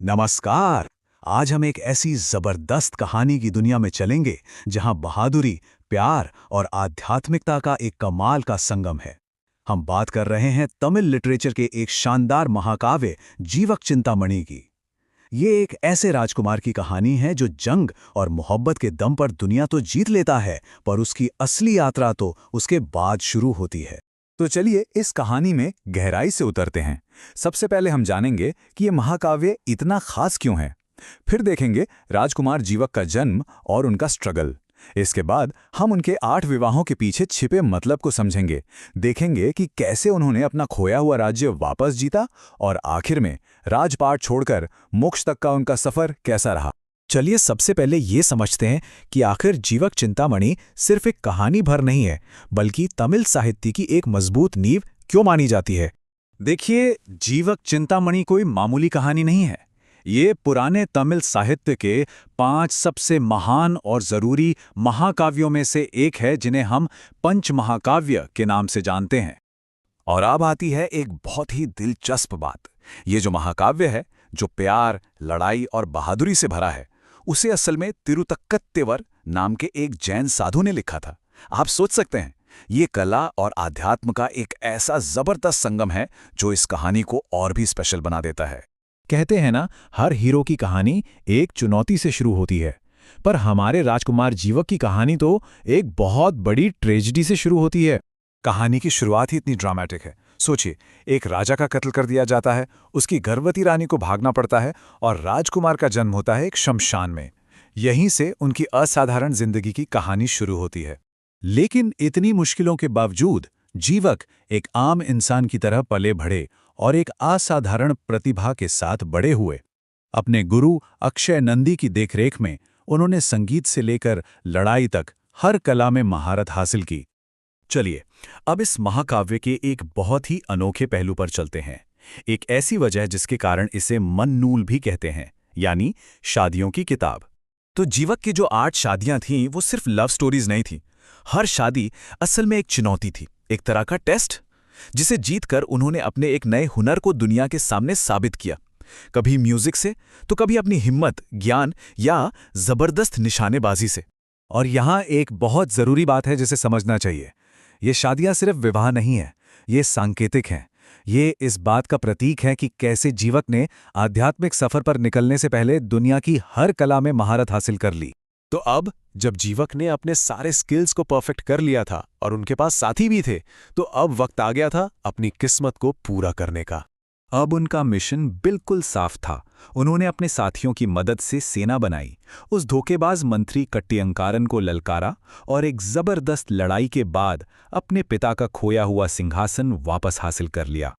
नमस्कार। आज हम एक ऐसी जबरदस्त कहानी की दुनिया में चलेंगे जहां बहादुरी, प्यार और आध्यात्मिकता का एक कमाल का संगम है। हम बात कर रहे हैं तमिल लिटरेचर के एक शानदार महाकाव्य जीवक चिंतामणि की। ये एक ऐसे राजकुमार की कहानी है जो जंग और मोहब्बत के दम पर दुनिया तो जीत लेता है, पर उसकी असली यात्रा तो उसके बाद शुरू होती है। तो चलिए इस कहानी में गहराई से उतरते हैं। सबसे पहले हम जानेंगे कि ये महाकाव्य इतना खास क्यों है। फिर देखेंगे राजकुमार जीवक का जन्म और उनका स्ट्रगल। इसके बाद हम उनके 8 विवाहों के पीछे छिपे मतलब को समझेंगे। देखेंगे कि कैसे उन्होंने अपना खोया हुआ राज्य वापस जीता और आखिर में राजपाट छोड़कर मोक्ष तक का उनका सफर कैसा रहा। चलिए सबसे पहले ये समझते हैं कि आखिर जीवक चिंतामणि सिर्फ एक कहानी भर नहीं है, बल्कि तमिल साहित्य की एक मजबूत नींव क्यों मानी जाती है। देखिए, जीवक चिंतामणि कोई मामूली कहानी नहीं है। ये पुराने तमिल साहित्य के 5 सबसे महान और जरूरी महाकाव्यों में से एक है, जिन्हें हम पंच महाकाव्य के नाम से जानते हैं। और अब आती है एक बहुत ही दिलचस्प बात। ये जो महाकाव्य है, जो प्यार, लड़ाई और बहादुरी से भरा है, उसे असल में तिरुतक्कत्तेवर नाम के एक जैन साधु ने लिखा था। आप सोच सकते हैं, ये कला और आध्यात्म का एक ऐसा जबरदस्त संगम है जो इस कहानी को और भी स्पेशल बना देता है। कहते हैं ना, हर हीरो की कहानी एक चुनौती से शुरू होती है, पर हमारे राजकुमार जीवक की कहानी तो एक बहुत बड़ी ट्रेजेडी से शुरू होती है। कहानी की शुरुआत ही इतनी ड्रामेटिक है। सोचिए, एक राजा का कत्ल कर दिया जाता है, उसकी गर्भवती रानी को भागना पड़ता है और राजकुमार का जन्म होता है एक शमशान में। यहीं से उनकी असाधारण जिंदगी की कहानी शुरू होती है। लेकिन इतनी मुश्किलों के बावजूद जीवक एक आम इंसान की तरह पले बढ़े और एक असाधारण प्रतिभा के साथ बड़े हुए। अपने गुरु अक्षय नंदी की देखरेख में उन्होंने संगीत से लेकर लड़ाई तक हर कला में महारत हासिल की। चलिए अब इस महाकाव्य के एक बहुत ही अनोखे पहलू पर चलते हैं। एक ऐसी वजह जिसके कारण इसे मन्नूल भी कहते हैं, यानी शादियों की किताब। तो जीवक की जो 8 शादियां थीं, वो सिर्फ लव स्टोरीज नहीं थी। हर शादी असल में एक चुनौती थी, एक तरह का टेस्ट, जिसे जीतकर उन्होंने अपने एक नए हुनर को दुनिया के सामने साबित किया। कभी म्यूजिक से, तो कभी अपनी हिम्मत, ज्ञान या जबरदस्त निशानेबाजी से। और यहाँ एक बहुत जरूरी बात है जिसे समझना चाहिए। ये शादियां सिर्फ विवाह नहीं है, ये सांकेतिक हैं। ये इस बात का प्रतीक है कि कैसे जीवक ने आध्यात्मिक सफर पर निकलने से पहले दुनिया की हर कला में महारत हासिल कर ली। तो अब जब जीवक ने अपने सारे स्किल्स को परफेक्ट कर लिया था और उनके पास साथी भी थे, तो अब वक्त आ गया था अपनी किस्मत को पूरा करने का। अब उनका मिशन बिल्कुल साफ था। उन्होंने अपने साथियों की मदद से सेना बनाई, उस धोखेबाज मंत्री कट्टियंकारन को ललकारा और एक जबरदस्त लड़ाई के बाद अपने पिता का खोया हुआ सिंहासन वापस हासिल कर लिया।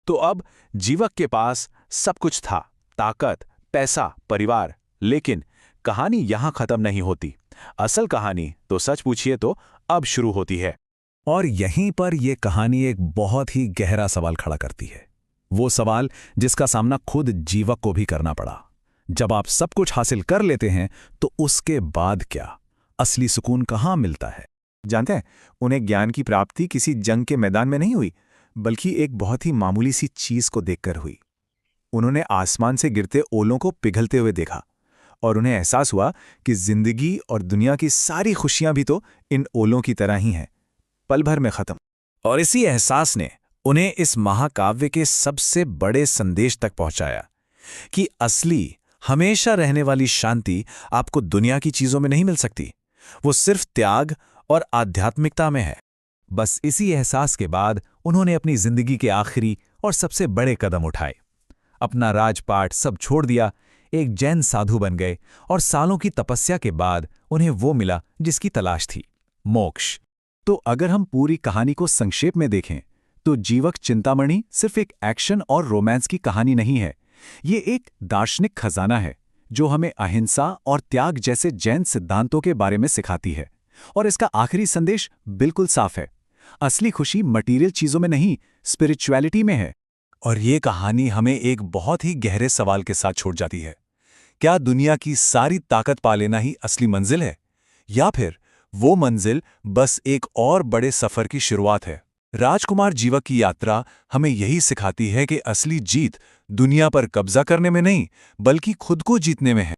तो अब जीवक के पास सब कुछ था, ताकत, पैसा, परिवार। लेकिन कहानी यहां खत्म नहीं होती। असल कहानी तो सच पूछिए तो अब शुरू होती है। और यहीं पर यह कहानी एक बहुत ही गहरा सवाल खड़ा करती है। वो सवाल जिसका सामना खुद जीवक को भी करना पड़ा। जब आप सब कुछ हासिल कर लेते हैं, तो उसके बाद क्या? असली सुकून कहाँ मिलता है? जानते हैं, उन्हें ज्ञान की प्राप्ति किसी जंग के मैदान में नहीं हुई, बल्कि एक बहुत ही मामूली सी चीज को देखकर हुई। उन्होंने आसमान से गिरते ओलों को पिघलते हुए देखा और उन्हें एहसास हुआ कि जिंदगी और दुनिया की सारी खुशियां भी तो इन ओलों की तरह ही हैं, पल भर में खत्म। और इसी एहसास ने उन्हें इस महाकाव्य के सबसे बड़े संदेश तक पहुंचाया कि असली, हमेशा रहने वाली शांति आपको दुनिया की चीजों में नहीं मिल सकती। वो सिर्फ त्याग और आध्यात्मिकता में है। बस इसी एहसास के बाद उन्होंने अपनी जिंदगी के आखिरी और सबसे बड़े कदम उठाए। अपना राजपाट सब छोड़ दिया, एक जैन साधु बन गए और सालों की तपस्या के बाद उन्हें वो मिला जिसकी तलाश थी, मोक्ष। तो अगर हम पूरी कहानी को संक्षेप में देखें, तो जीवक चिंतामणि सिर्फ एक एक्शन और रोमांस की कहानी नहीं है। ये एक दार्शनिक खजाना है जो हमें अहिंसा और त्याग जैसे जैन सिद्धांतों के बारे में सिखाती है। और इसका आखिरी संदेश बिल्कुल साफ है, असली खुशी मटीरियल चीजों में नहीं, स्पिरिचुअलिटी में है। और ये कहानी हमें एक बहुत ही गहरे सवाल के साथ छोड़ जाती है। क्या दुनिया की सारी ताकत पा लेना ही असली मंजिल है, या फिर वो मंजिल बस एक और बड़े सफर की शुरुआत है? राजकुमार जीवक की यात्रा हमें यही सिखाती है कि असली जीत दुनिया पर कब्जा करने में नहीं, बल्कि खुद को जीतने में है।